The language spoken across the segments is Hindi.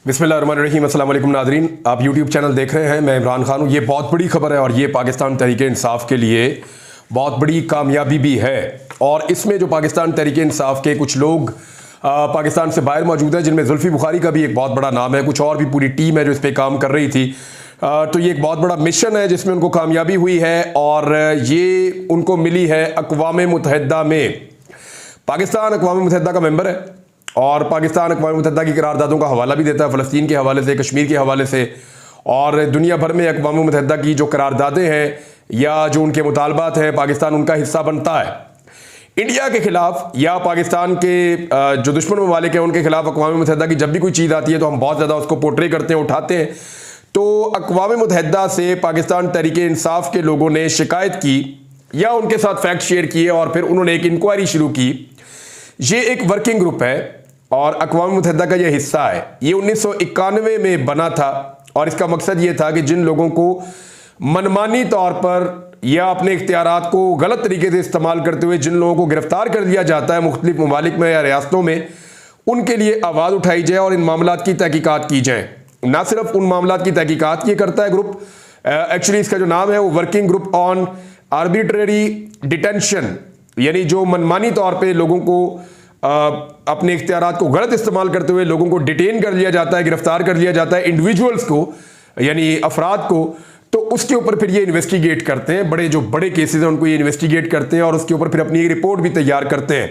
बिस्मिल्लाहिर्रहमानिर्रहीम, अस्सलाम वालेकुम नाज़रीन। आप यूट्यूब चैनल देख रहे हैं, मैं इमरान खान हूँ। ये बहुत बड़ी खबर है और ये पाकिस्तान तहरीक इंसाफ के लिए बहुत बड़ी कामयाबी भी है। और इसमें जो पाकिस्तान तहरीक इंसाफ के कुछ लोग पाकिस्तान से बाहर मौजूद हैं, जिनमें जुल्फ़ी बुखारी का भी एक बहुत बड़ा नाम है, कुछ और भी पूरी टीम है जो इस पर काम कर रही थी। तो ये एक बहुत बड़ा मिशन है जिसमें उनको कामयाबी हुई है और ये उनको मिली है अक़वाम मुत्तहिदा में। पाकिस्तान अक़वाम मुत्तहिदा का मेंबर है और पाकिस्तान अक़वाम मुत्तहिदा की करारदादों का हवाला भी देता है, फ़लस्तीन के हवाले से, कश्मीर के हवाले से। और दुनिया भर में अक़वाम मुत्तहिदा की जो करारदादें हैं या जो उनके मुतालबात हैं, पाकिस्तान उनका हिस्सा बनता है। इंडिया के ख़िलाफ़ या पाकिस्तान के जो दुश्मन ममालिक हैं उनके खिलाफ अक़वाम मुत्तहिदा की जब भी कोई चीज़ आती है तो हम बहुत ज़्यादा उसको पोर्ट्रे करते हैं, उठाते हैं। तो अक़वाम मुत्तहिदा से पाकिस्तान तहरीक इंसाफ के लोगों ने शिकायत की या उनके साथ फैक्ट शेयर किए और फिर उन्होंने एक इंक्वायरी शुरू की। ये एक वर्किंग ग्रुप है और अक़वाम मुत्तहिदा का यह हिस्सा है। ये 1991 में बना था और इसका मकसद ये था कि जिन लोगों को मनमानी तौर पर या अपने इख्तियारात को गलत तरीके से इस्तेमाल करते हुए जिन लोगों को गिरफ्तार कर दिया जाता है मुख्तलिफ ममालिक में या रियासतों में, उनके लिए आवाज़ उठाई जाए और इन मामलात की तहकीकात की जाए। ना सिर्फ उन मामलात की तहकीकात ये करता है ग्रुप, एक्चुअली इसका जो नाम है वो working group on arbitrary detention, यानी जो मनमानी तौर पर लोगों को अपने इख्तियारात को गलत इस्तेमाल करते हुए लोगों को डिटेन कर लिया जाता है, गिरफ्तार कर लिया जाता है, इंडिविजुअल्स को यानी अफराद को। तो उसके ऊपर फिर ये इन्वेस्टिगेट करते हैं, जो बड़े केसेस हैं उनको ये इन्वेस्टिगेट करते हैं और उसके ऊपर फिर अपनी एक रिपोर्ट भी तैयार करते हैं।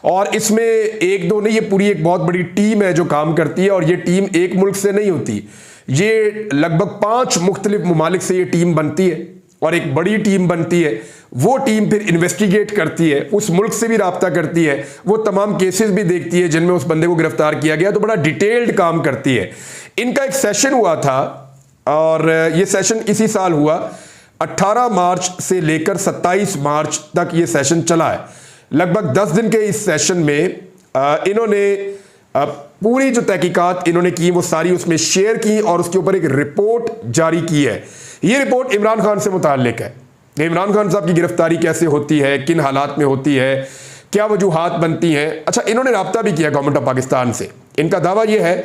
और इसमें एक दो नहीं, ये पूरी एक बहुत बड़ी टीम है जो काम करती है। और ये टीम एक मुल्क से नहीं होती, ये लगभग 5 मुख्तलिफ ममालिक से ये टीम बनती है और एक बड़ी टीम बनती है। वो टीम फिर इन्वेस्टिगेट करती है, उस मुल्क से भी राब्ता करती है, वो तमाम केसेस भी देखती है जिनमें उस बंदे को गिरफ्तार किया गया, तो बड़ा डिटेल्ड काम करती है। इनका एक सेशन हुआ था और ये सेशन इसी साल हुआ, 18 मार्च से लेकर 27 मार्च तक ये सेशन चला है। लगभग 10 दिन के इस सेशन में इन्होंने पूरी जो तहकीकात इन्होंने की वो सारी उसमें शेयर की और उसके ऊपर एक रिपोर्ट जारी की है। ये रिपोर्ट इमरान खान से मुताल्लिक है। इमरान खान साहब की गिरफ्तारी कैसे होती है, किन हालात में होती है, क्या वजूहात बनती हैं। अच्छा, इन्होंने राब्ता भी किया गवर्नमेंट ऑफ पाकिस्तान से। इनका दावा यह है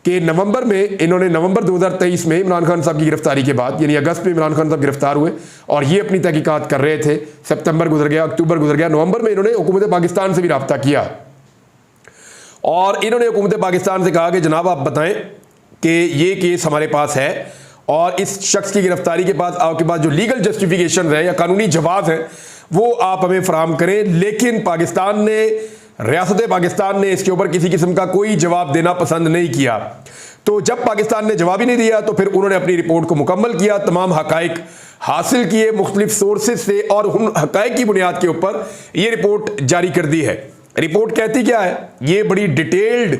कि नवंबर 2023 में इमरान खान साहब की गिरफ्तारी के बाद, यानी अगस्त में इमरान खान साहब गिरफ्तार हुए और ये अपनी तहकीकात कर रहे थे। सितंबर गुजर गया, अक्टूबर गुजर गया, नवंबर में इन्होंने हुकूमत पाकिस्तान से भी राब्ता किया और इन्होंने हुकूमत पाकिस्तान से कहा कि जनाब आप बताएं कि ये केस हमारे पास है और इस शख्स की गिरफ्तारी के बाद आपके पास जो लीगल जस्टिफिकेशन है या कानूनी जवाब है वो आप हमें फराम करें। लेकिन पाकिस्तान ने, रियासत पाकिस्तान ने इसके ऊपर किसी किस्म का कोई जवाब देना पसंद नहीं किया। तो जब पाकिस्तान ने जवाब ही नहीं दिया तो फिर उन्होंने अपनी रिपोर्ट को मुकम्मल किया, तमाम हकाइक हासिल किए मुख्तलिफ सोर्सेज से और उन हकाइक की बुनियाद के ऊपर ये रिपोर्ट जारी कर दी है। रिपोर्ट कहती क्या है? ये बड़ी डिटेल्ड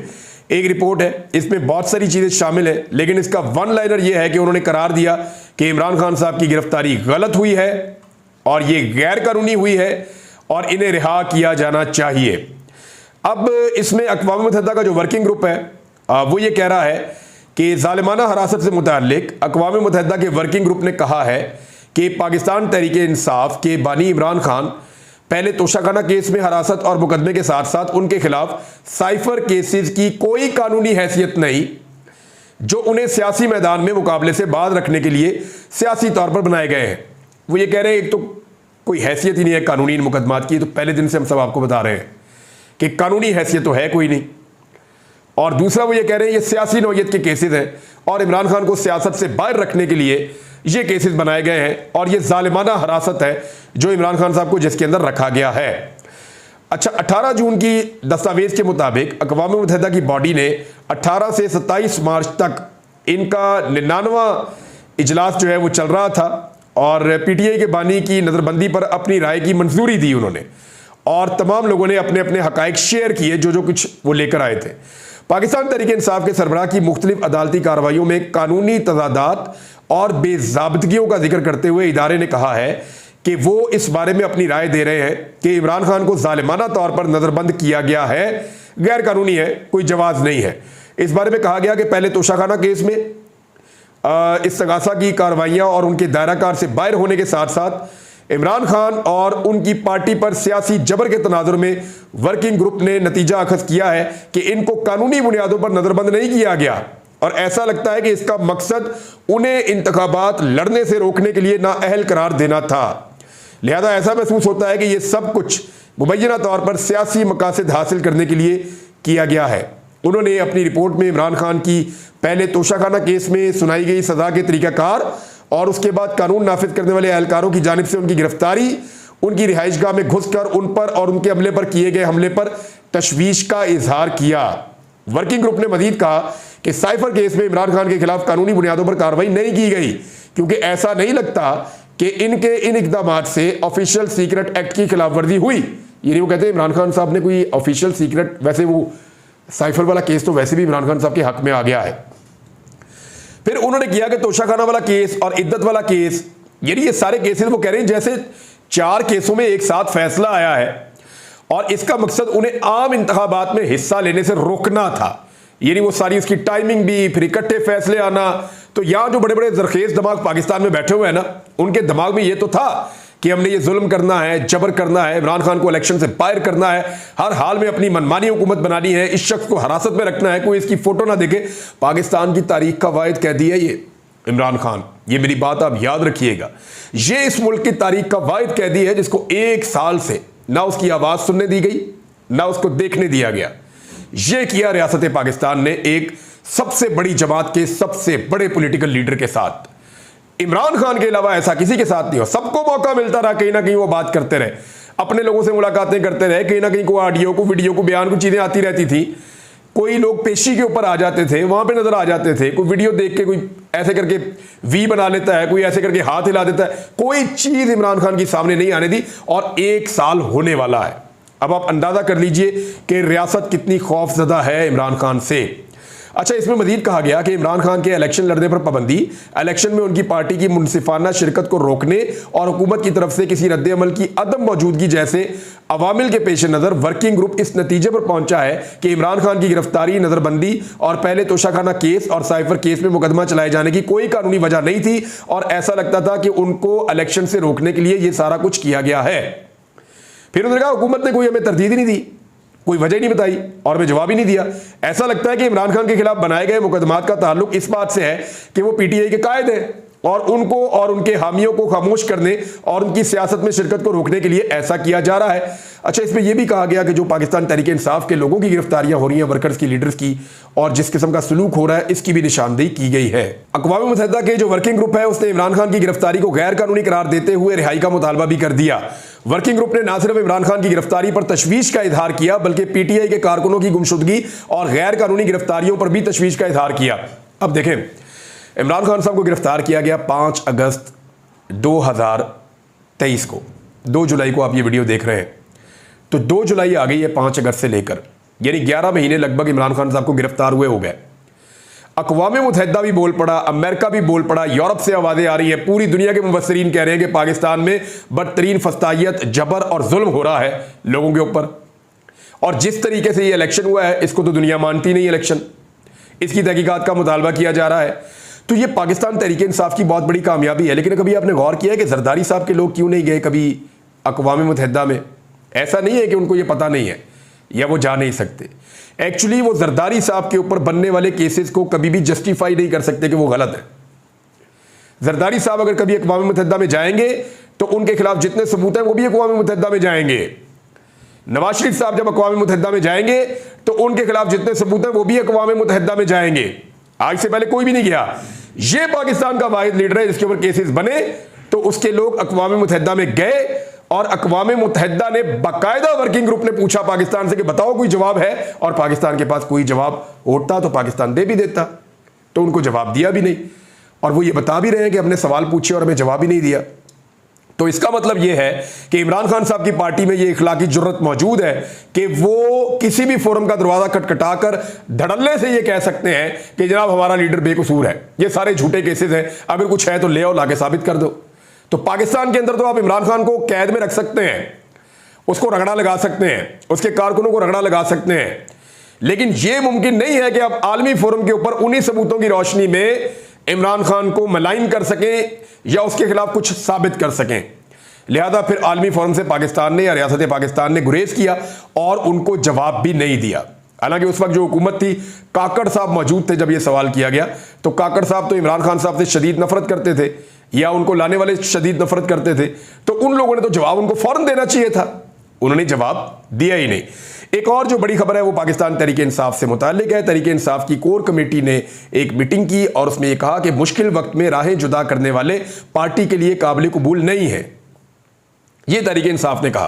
एक रिपोर्ट है, इसमें बहुत सारी चीज़ें शामिल है, लेकिन इसका वन लाइनर यह है कि उन्होंने करार दिया कि इमरान खान साहब की गिरफ्तारी गलत हुई है और ये गैर कानूनी हुई है और इन्हें रिहा किया जाना चाहिए। अब इसमें अक़वाम मुत्तहिदा का जो वर्किंग ग्रुप है वो ये कह रहा है कि ज़ालिमाना हिरासत से मुताल्लिक अक़वाम मुत्तहिदा के वर्किंग ग्रुप ने कहा है कि पाकिस्तान तहरीक इंसाफ के बानी इमरान खान पहले तोशाखाना केस में हिरासत और मुकदमे के साथ साथ उनके खिलाफ साइफर केसेस की कोई कानूनी हैसियत नहीं, जो उन्हें सियासी मैदान में मुकाबले से बाज रखने के लिए सियासी तौर पर बनाए गए हैं। वो ये कह रहे हैं एक तो कोई हैसियत ही नहीं है कानूनी इन मुकदमात की, तो पहले दिन से हम सब आपको बता रहे हैं कि कानूनी हैसियत तो है कोई नहीं। और दूसरा वो ये कह रहे हैं ये सियासी नौयत के केसेस हैं और इमरान खान को सियासत से बाहर रखने के लिए ये केसेस बनाए गए हैं और ये ज़ालिमाना हिरासत है जो इमरान खान साहब को जिसके अंदर रखा गया है। अच्छा, 18 जून की दस्तावेज के मुताबिक अक़वाम मुत्तहिदा की बॉडी ने 18 से 27 मार्च तक इनका 99वां इजलास जो है वो चल रहा था और PTI के बानी की नज़रबंदी पर अपनी राय की मंजूरी दी उन्होंने और तमाम लोगों ने अपने अपने हकाइक शेयर किए जो कुछ वो लेकर आए थे। पाकिस्तान तहरीक इंसाफ के सरबराह की मुख्तलिफ अदालती कार्रवाइयों में कानूनी तजादात और बेज़ाब्तगियों का जिक्र करते हुए इदारे ने कहा है कि वो इस बारे में अपनी राय दे रहे हैं कि इमरान खान को ज़ालिमाना तौर पर नज़रबंद किया गया है, गैर कानूनी है, कोई जवाज़ नहीं है। इस बारे में कहा गया कि पहले तोशाखाना केस में इस्तगासा की कार्रवाइयाँ और उनके दायराकार से बाहर होने के साथ साथ इमरान खान और उनकी पार्टी पर सियासी जबर के तनाजुर में वर्किंग ग्रुप ने नतीजा अखज़ किया है कि इनको कानूनी बुनियादों पर नज़रबंद नहीं किया गया, और ऐसा लगता है कि इसका मकसद उन्हें इंतखाबात लड़ने से रोकने के लिए नाअहल करार देना था। लिहाजा ऐसा महसूस होता है कि यह सब कुछ मुबैना तौर पर सियासी मकासद हासिल करने के लिए किया गया है। उन्होंने अपनी रिपोर्ट में इमरान खान की पहले तोशाखाना केस में सुनाई गई सजा के तरीकाकार और उसके बाद कानून नाफिज करने वाले एहलकारों की जानिब से उनकी गिरफ्तारी, उनकी रिहाइशगाह में घुसकर उन पर और उनके अमले पर किए गए हमले पर तशवीश का इजहार किया। वर्किंग ग्रुप ने मजीद कहा कि साइफर केस में इमरान खान के खिलाफ कानूनी बुनियादों पर कार्रवाई नहीं की गई क्योंकि ऐसा नहीं लगता कि इनके इन इकदाम से ऑफिशियल सीक्रेट एक्ट की खिलाफ वर्जी हुई। यानी वो कहते हैं इमरान खान साहब ने कोई ऑफिशियल सीक्रेट, वैसे वो साइफर वाला केस तो वैसे भी इमरान खान साहब के हक में आ गया है। फिर उन्होंने किया कि तोशाखाना वाला केस और इद्दत वाला केस, यानी ये सारे केसेस वो कह रहे हैं जैसे 4 केसों में एक साथ फैसला आया है और इसका मकसद उन्हें आम इंतखाबात में हिस्सा लेने से रोकना था। यानी वो सारी उसकी टाइमिंग भी, फिर इकट्ठे फैसले आना। तो यहां जो बड़े बड़े जरखेज दिमाग पाकिस्तान में बैठे हुए हैं ना, उनके दिमाग में ये तो था कि हमने ये जुल्म करना है, जबर करना है, इमरान खान को इलेक्शन से बाहर करना है, हर हाल में अपनी मनमानी हुकूमत बनानी है, इस शख्स को हिरासत में रखना है, कोई इसकी फोटो ना देखे। पाकिस्तान की तारीख का वाहिद कैदी है ये इमरान खान, ये मेरी बात आप याद रखिएगा। ये इस मुल्क की तारीख का वाहिद कैदी है जिसको 1 साल से ना उसकी आवाज सुनने दी गई, ना उसको देखने दिया गया। यह किया रियासत पाकिस्तान ने एक सबसे बड़ी जमात के सबसे बड़े पॉलिटिकल लीडर के साथ। इमरान खान के अलावा ऐसा किसी के साथ नहीं हो। सबको मौका मिलता रहा, कहीं ना कहीं वो बात करते रहे, अपने लोगों से मुलाकातें करते रहे, कहीं ना कहीं को ऑडियो को, वीडियो को, बयान को चीजें आती रहती थी। कोई लोग पेशी के ऊपर आ जाते थे, वहां पे नजर आ जाते थे, कोई वीडियो देख के कोई ऐसे करके वी बना लेता है, कोई ऐसे करके हाथ हिला देता है। कोई चीज इमरान खान की सामने नहीं आने दी और 1 साल होने वाला है। अब आप अंदाजा कर लीजिए कि रियासत कितनी खौफजदा है इमरान खान से। अच्छा, इसमें मजीद कहा गया कि इमरान खान के इलेक्शन लड़ने पर पाबंदी, इलेक्शन में उनकी पार्टी की मुनसिफाना शिरकत को रोकने और हुकूमत की तरफ से किसी रद्द अमल की अदम मौजूदगी जैसे अवामिल के पेश नज़र वर्किंग ग्रुप इस नतीजे पर पहुंचा है कि इमरान खान की गिरफ्तारी, नज़रबंदी और पहले तोशाखाना केस और साइफर केस में मुकदमा चलाए जाने की कोई कानूनी वजह नहीं थी और ऐसा लगता था कि उनको इलेक्शन से रोकने के लिए यह सारा कुछ किया गया है। फिर उन्होंने कहा हुकूमत ने कोई हमें तरदीद ही नहीं दी, कोई वजह नहीं बताई और हमें जवाब ही नहीं दिया। ऐसा लगता है कि इमरान खान के खिलाफ बनाए गए मुकदमात का ताल्लुक इस बात से है कि वो पीटीआई के कायद हैं और उनको और उनके हामियों को खामोश करने और उनकी सियासत में शिरकत को रोकने के लिए ऐसा किया जा रहा है। अच्छा, इसमें यह भी कहा गया कि जो पाकिस्तान तहरीक इंसाफ के लोगों की गिरफ्तारियां हो रही हैं, वर्कर्स की, लीडर्स की, और जिस किस्म का सलूक हो रहा है, इसकी भी निशानदेही की गई है। अक़वाम मुत्तहिदा के जो वर्किंग ग्रुप है उसने इमरान खान की गिरफ्तारी को गैर कानूनी करार देते हुए रिहाई का मुतालबा भी कर दिया। वर्किंग ग्रुप ने न सिर्फ इमरान खान की गिरफ्तारी पर तशवीश का इजहार किया बल्कि पीटीआई के कारकुनों की गुमशुदगी और गैर कानूनी गिरफ्तारियों पर भी तशवीश का इजहार किया। अब देखें, इमरान खान साहब को गिरफ्तार किया गया 5 अगस्त 2023 को। 2 जुलाई को आप ये वीडियो देख रहे हैं, तो 2 जुलाई आ गई है 5 अगस्त से लेकर, यानी 11 महीने लगभग इमरान खान साहब को गिरफ्तार हुए हो गए। अक़वाम मुत्तहिदा भी बोल पड़ा, अमेरिका भी बोल पड़ा, यूरोप से आवाज़ें आ रही हैं, पूरी दुनिया के मुबस्सिरीन कह रहे हैं कि पाकिस्तान में बदतरीन फस्तायत, जबर और जुल्म हो रहा है लोगों के ऊपर। और जिस तरीके से ये इलेक्शन हुआ है इसको तो दुनिया मानती नहीं। इलेक्शन, इसकी तहकीकात का मुतालबा किया जा रहा है। तो ये पाकिस्तान तहरीक इंसाफ की बहुत बड़ी कामयाबी है। लेकिन कभी आपने गौर किया है कि जरदारी साहब के लोग क्यों नहीं गए कभी अक़वाम मुत्तहिदा में? ऐसा नहीं है कि उनको ये पता नहीं है या वो जा नहीं सकते। एक्चुअली वो जरदारी साहब के ऊपर बनने वाले केसेस को कभी भी जस्टिफाई नहीं कर सकते कि वो गलत है। जरदारी साहब अगर कभी अक़वाम मुत्तहिदा में जाएंगे तो उनके खिलाफ जितने सबूत हैं वो भी अक़वाम मुत्तहिदा में जाएंगे। नवाज शरीफ साहब जब अक़वाम मुत्तहिदा में जाएंगे तो उनके खिलाफ जितने सबूत हैं वो भी अक़वाम मुत्तहिदा में जाएंगे। आज से पहले कोई भी नहीं गया। ये पाकिस्तान का वाहिद लीडर है जिसके ऊपर केसेस बने तो उसके लोग अक़वाम मुत्तहिदा में गए और अक़वाम मुत्तहिदा ने बाकायदा वर्किंग ग्रुप ने पूछा पाकिस्तान से कि बताओ कोई जवाब है, और पाकिस्तान के पास कोई जवाब होता तो पाकिस्तान दे भी देता, तो उनको जवाब दिया भी नहीं। और वो ये बता भी रहे हैं कि हमने सवाल पूछे और हमें जवाब ही नहीं दिया। तो इसका मतलब यह है कि इमरान खान साहब की पार्टी में यह इखलाकी जुर्रत मौजूद है कि वो किसी भी फोरम का दरवाजा खटखटाकर धड़ल्ले से यह कह सकते हैं कि जनाब हमारा लीडर बेकसूर है, ये सारे झूठे केसेस हैं, अगर कुछ है तो ले आओ, लाके साबित कर दो। तो पाकिस्तान के अंदर तो आप इमरान खान को कैद में रख सकते हैं, उसको रगड़ा लगा सकते हैं, उसके कारकुनों को रगड़ा लगा सकते हैं, लेकिन यह मुमकिन नहीं है कि आप आलमी फोरम के ऊपर उन्हीं सबूतों की रोशनी में इमरान खान को मलाइन कर सकें या उसके खिलाफ कुछ साबित कर सकें। लिहाजा फिर आलमी फोरम से पाकिस्तान ने या रियासत पाकिस्तान ने गुरेज किया और उनको जवाब भी नहीं दिया। हालांकि उस वक्त जो हुकूमत थी, काकड़ साहब मौजूद थे जब यह सवाल किया गया, तो काकड़ साहब तो इमरान खान साहब से शदीद नफरत करते थे, या उनको लाने वाले शदीद नफरत करते थे। तो उन लोगों ने तो जवाब उनको फौरन देना चाहिए था, उन्होंने जवाब दिया ही नहीं। एक और जो बड़ी खबर है वो पाकिस्तान तहरीक इंसाफ से मुताल्लिक है। तहरीक इंसाफ की कोर कमेटी ने एक मीटिंग की और उसमें यह कहा कि मुश्किल वक्त में राहें जुदा करने वाले पार्टी के लिए काबिल कबूल नहीं है, यह तहरीक इंसाफ ने कहा।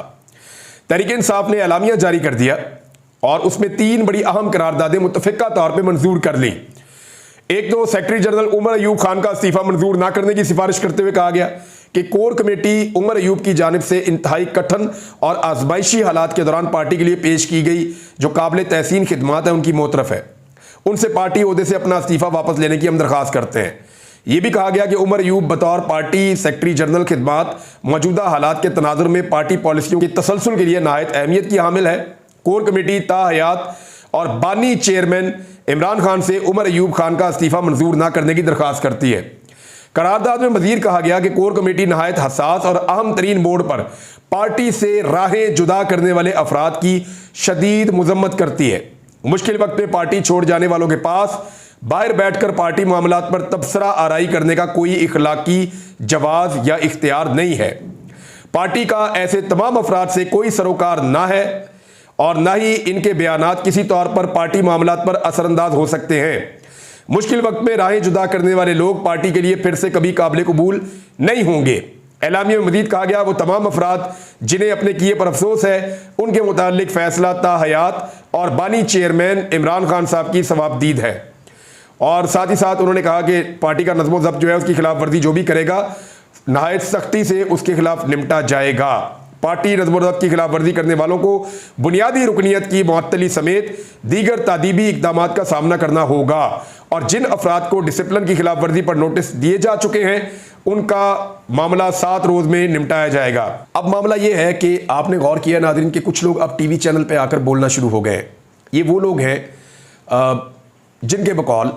तहरीक इंसाफ ने एलामिया जारी कर दिया और उसमें 3 बड़ी अहम करारदादें मुत्तफिका तौर पर मंजूर कर ली। एक तो सेक्रेटरी जनरल उमर अयूब खान का इस्तीफा मंजूर ना करने की सिफारिश करते हुए कहा गया कि कोर कमेटी उमर अयूब की जानिब से इंतहाई कठिन और आजमाइशी हालात के दौरान पार्टी के लिए पेश की गई जो काबिल तहसीन खिदमात है उनकी मोतरफ है, उनसे पार्टी ओहदे से अपना इस्तीफा वापस लेने की हम दरख्वास्त करते हैं। यह भी कहा गया कि उमर अयूब बतौर पार्टी सेक्रेटरी जनरल खिदमात मौजूदा हालात के तनाजुर में पार्टी पॉलिसियों की तसलसल के लिए नहायत अहमियत की हामिल है। कोर कमेटी ताहयात और बानी चेयरमैन इमरान खान से उमर अयूब खान का इस्तीफा मंजूर ना करने की दरख्वास्त करती है। करारदाद में मजीद कहा गया कि कोर कमेटी नहायत हसास और अहम तरीन बोर्ड पर पार्टी से राहें जुदा करने वाले अफराद की शदीद मजम्मत करती है। मुश्किल वक्त में पार्टी छोड़ जाने वालों के पास बाहर बैठकर पार्टी मामलात पर तबसरा आराई करने का कोई इखलाकी जवाज या इख्तियार नहीं है। पार्टी का ऐसे तमाम अफराद से कोई सरोकार ना है और ना ही इनके बयानात किसी तौर पर पार्टी मामलात पर असरअंदाज हो सकते हैं। मुश्किल वक्त में राहें जुदा करने वाले लोग पार्टी के लिए फिर से कभी काबिल कबूल नहीं होंगे। एलामिया में मजीद कहा गया वो तमाम अफराद जिन्हें अपने किए पर अफसोस है उनके मुतालिक फैसला ताहयात और बानी चेयरमैन इमरान खान साहब की सवाबदीद है। और साथ ही साथ उन्होंने कहा कि पार्टी का नज़्म ज़ब्त जो है उसकी खिलाफ वर्जी जो भी करेगा नहायत सख्ती से उसके खिलाफ निपटा जाएगा। पार्टी नज़्म ज़ब्त की खिलाफ वर्जी करने वालों को बुनियादी रुकनियत की मुअत्तली समेत दीगर तादीबी इक़दामात का सामना करना होगा और जिन अफराद को डिसिप्लिन की खिलाफ वर्जी पर नोटिस दिए जा चुके हैं उनका मामला 7 रोज में निपटाया जाएगा। अब मामला यह है कि आपने गौर किया नाज़रीन कि कुछ लोग अब टीवी चैनल पे आकर बोलना शुरू हो गए। ये वो लोग हैं जिनके बकौल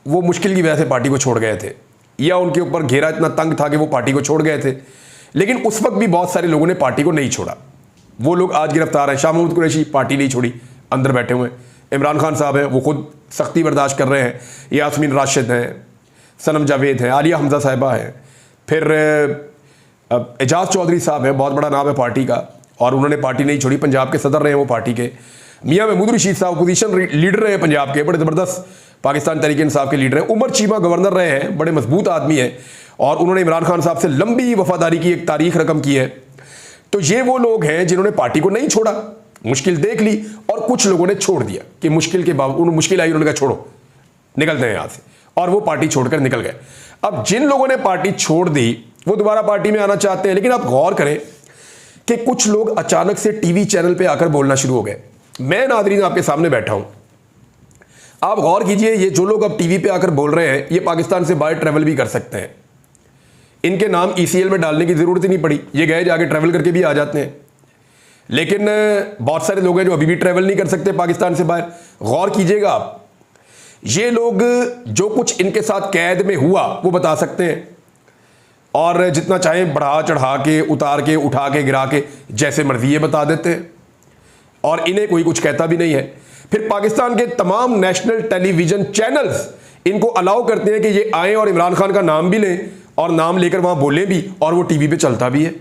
वो मुश्किल की वजह से पार्टी को छोड़ गए थे या उनके ऊपर घेरा इतना तंग था कि वो पार्टी को छोड़ गए थे, लेकिन उस वक्त भी बहुत सारे लोगों ने पार्टी को नहीं छोड़ा। वो लोग आज गिरफ्तार हैं। शाह महमूद कुरैशी पार्टी नहीं छोड़ी, अंदर बैठे हुए हैं। इमरान खान साहब हैं, वो खुद सख्ती बर्दाश्त कर रहे हैं। यास्मीन राशिद हैं, सनम जावेद हैं, आलिया हमजा साहिबा हैं, फिर एजाज चौधरी साहब हैं, बहुत बड़ा नाम है पार्टी का और उन्होंने पार्टी नहीं छोड़ी। पंजाब के सदर रहे हैं वो पार्टी के। मियाँ महमूद रशीद साहब अपोजिशन लीडर रहे हैं पंजाब के, बड़े ज़बरदस्त पाकिस्तान तहरीक इंसाफ के लीडर हैं। उमर चीमा गवर्नर रहे हैं, बड़े मजबूत आदमी हैं और उन्होंने इमरान खान साहब से लंबी वफादारी की एक तारीख रकम की है। तो ये वो लोग हैं जिन्होंने पार्टी को नहीं छोड़ा, मुश्किल देख ली और कुछ लोगों ने छोड़ दिया कि मुश्किल के बावजूद मुश्किल आई, उन्होंने कहा छोड़ो निकलते हैं यहाँ से, और वो पार्टी छोड़कर निकल गए। अब जिन लोगों ने पार्टी छोड़ दी वो दोबारा पार्टी में आना चाहते हैं, लेकिन आप गौर करें कि कुछ लोग अचानक से टीवी चैनल पे आकर बोलना शुरू हो गए। मैं नाज़रीन आपके सामने बैठा हूं, आप गौर कीजिए, ये जो लोग अब टीवी पे आकर बोल रहे हैं ये पाकिस्तान से बाहर ट्रैवल भी कर सकते हैं। इनके नाम ECL में डालने की जरूरत ही नहीं पड़ी, ये गए जाके ट्रैवल करके भी आ जाते हैं। लेकिन बहुत सारे लोग हैं जो अभी भी ट्रैवल नहीं कर सकते पाकिस्तान से बाहर। गौर कीजिएगा आप, ये लोग जो कुछ इनके साथ कैद में हुआ वो बता सकते हैं और जितना चाहें बढ़ा चढ़ा के, उतार के, उठा के, गिरा के, जैसे मर्जी ये बता देते हैं और इन्हें कोई कुछ कहता भी नहीं है। फिर पाकिस्तान के तमाम नेशनल टेलीविजन चैनल्स इनको अलाउ करते हैं कि ये आए और इमरान खान का नाम भी लें और नाम लेकर वहां बोलें भी और वो टीवी पे चलता भी है।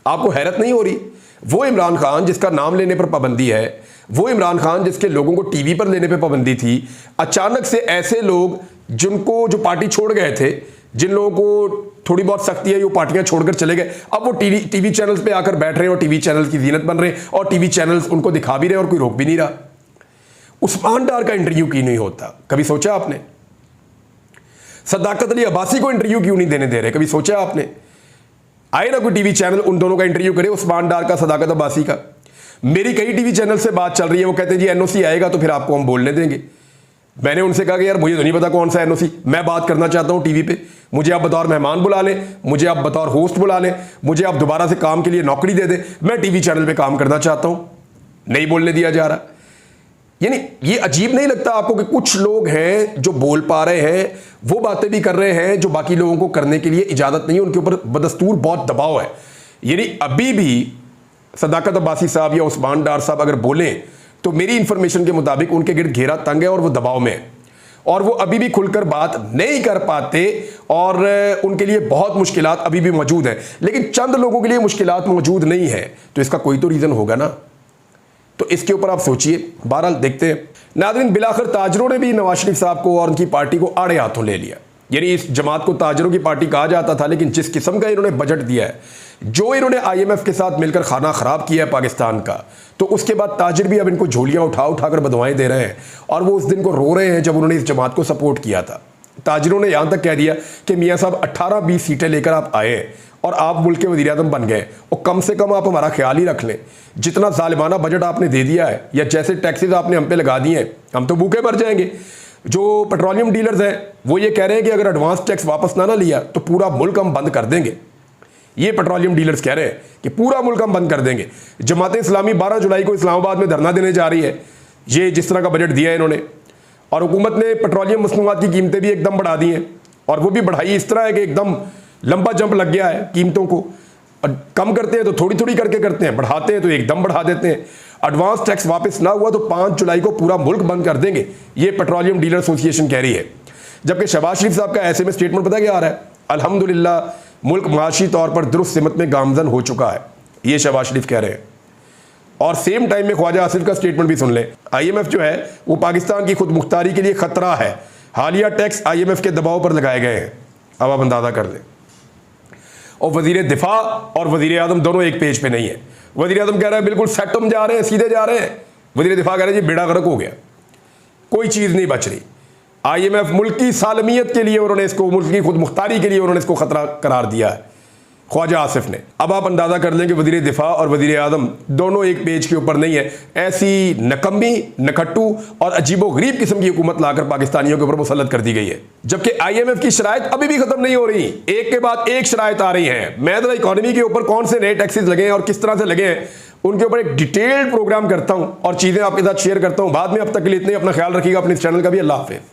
आपको हैरत नहीं हो रही? वो इमरान खान जिसका नाम लेने पर पाबंदी है, वो इमरान खान जिसके लोगों को टीवी पर लेने पर पाबंदी थी, अचानक से ऐसे लोग जिनको जो पार्टी छोड़ गए थे, जिन लोगों को थोड़ी बहुत सख्ती है वो पार्टियां छोड़कर चले गए, अब वो टीवी चैनल्स पे आकर बैठ रहे हैं और टीवी चैनल्स की जीनत बन रहे हैं और टीवी चैनल्स उनको दिखा भी रहे हैं और कोई रोक भी नहीं रहा। उस्मान डार का इंटरव्यू क्यों नहीं होता? कभी सोचा आपने? सदाकत अली अब्बासी को इंटरव्यू क्यों नहीं देने दे रहे? कभी सोचा आपने? आए ना कोई टीवी चैनल उन दोनों का इंटरव्यू करे, उस्मान डार का, सदाकत अब्बासी का। मेरी कई टीवी चैनल से बात चल रही है, वो कहते हैं जी NOC आएगा तो फिर आपको हम बोलने देंगे। मैंने उनसे कहा कि यार मुझे तो नहीं पता कौन सा NOC, मैं बात करना चाहता हूं टीवी पे, मुझे आप बतौर मेहमान बुला लें, मुझे आप बतौर होस्ट बुला लें, मुझे आप दोबारा से काम के लिए नौकरी दे दें, मैं टीवी चैनल पे काम करना चाहता हूं। नहीं बोलने दिया जा रहा। यानी ये अजीब नहीं लगता आपको कि कुछ लोग हैं जो बोल पा रहे हैं, वो बातें भी कर रहे हैं जो बाकी लोगों को करने के लिए इजाजत नहीं है, उनके ऊपर बदस्तूर बहुत दबाव है। यानी अभी भी सदाकत अब्बासी साहब या उस्मान डार साहब अगर बोलें तो मेरी इंफॉर्मेशन के मुताबिक उनके गिर्द घेरा तंग है और वो दबाव में है और वो अभी भी खुलकर बात नहीं कर पाते और उनके लिए बहुत मुश्किलात अभी भी मौजूद हैं। लेकिन चंद लोगों के लिए मुश्किलात मौजूद नहीं है, तो इसका कोई तो रीज़न होगा ना। तो इसके ऊपर आप सोचिए। बहरहाल देखते हैं। नाज़रीन, बिलाखिर ताजरों ने भी नवाज शरीफ साहब को और उनकी पार्टी को आड़े हाथों ले लिया। यानी इस जमात को ताजरों की पार्टी कहा जाता था, लेकिन जिस किस्म का इन्होंने बजट दिया है, जो इन्होंने IMF के साथ मिलकर खाना खराब किया है पाकिस्तान का, तो उसके बाद ताजिर भी अब इनको झोलियां उठा उठाकर बदवाएं दे रहे हैं और वो उस दिन को रो रहे हैं जब उन्होंने इस जमात को सपोर्ट किया था। ताजिरों ने यहां तक कह दिया कि मियाँ साहब 18-20 सीटें लेकर आप आए और आप मुल्क के वज़ीर-ए-आज़म बन गए, और कम से कम आप हमारा ख्याल ही रख लें। जितना ज़ालिमाना बजट आपने दे दिया है या जैसे टैक्सेस आपने हम पे लगा दिए हैं, हम तो भूखे मर जाएंगे। जो पेट्रोलियम डीलर्स हैं वो ये कह रहे हैं कि अगर एडवांस टैक्स वापस ना लिया तो पूरा मुल्क हम बंद कर देंगे। ये पेट्रोलियम डीलर्स कह रहे हैं कि पूरा मुल्क हम बंद कर देंगे। जमात इस्लामी 12 जुलाई को इस्लामाबाद में धरना देने जा रही है, ये जिस तरह का बजट दिया है इन्होंने। और हुकूमत ने पेट्रोलियम मसनूआत की कीमतें भी एकदम बढ़ा दी हैं, और वो भी बढ़ाई इस तरह है कि एकदम लंबा जंप लग गया है कीमतों को। कम करते हैं तो थोड़ी थोड़ी करके करते हैं, बढ़ाते हैं तो एकदम बढ़ा देते हैं। एडवांस टैक्स वापस ना हुआ तो 5 जुलाई को पूरा मुल्क बंद कर देंगे, ये पेट्रोलियम डीलर एसोसिएशन कह रही है। जबकि शहबाज शरीफ साहब का ऐसे में स्टेटमेंट पता क्या आ रहा है, अल्हम्दुलिल्लाह मुल्क माशी तौर पर दुरुस्त सिमत में गामजन हो चुका है, ये शहबाज शरीफ कह रहे हैं। और सेम टाइम में ख्वाजा आसिफ का स्टेटमेंट भी सुन लें। IMF जो है वो पाकिस्तान की खुद मुख्तारी के लिए खतरा है, हालिया टैक्स IMF के दबाव पर लगाए गए हैं। अब आप अंदाजा कर लें। और वजीर दिफा और वजीर आजम दोनों एक पेज पे नहीं है। वजीर आजम कह रहा है बिल्कुल सेट हम जा रहे हैं, सीधे जा रहे हैं। वजीर दिफा कह रहे हैं जी बेड़ा गर्क हो गया, कोई चीज़ नहीं बच रही। IMF मुल्क की सालमियत के लिए उन्होंने इसको, मुल्क की खुद मुख्तारी के लिए उन्होंने इसको खतरा करार दिया है ख्वाजा आसिफ ने। अब आप अंदाज़ा कर लें कि वज़ीर दिफा और वज़ीर आज़म दोनों एक पेज के ऊपर नहीं है। ऐसी नकम्मी, नकट्टू और अजीबो गरीब किस्म की हुकूमत लाकर पाकिस्तानियों के ऊपर मुसल्लत कर दी गई है, जबकि IMF की शराइत अभी भी खत्म नहीं हो रही, एक के बाद एक शराइत आ रही हैं। मैं तो इकॉनमी के ऊपर कौन से नए टैक्सेस लगे हैं और किस तरह से लगे हैं उनके ऊपर एक डिटेल्ड प्रोग्राम करता हूँ और चीज़ें आपके साथ शेयर करता हूँ बाद में। अब तक के लिए इतने, अपना ख्याल रखिएगा, अपने इस चैनल का भी। अल्लाह हाफिज़।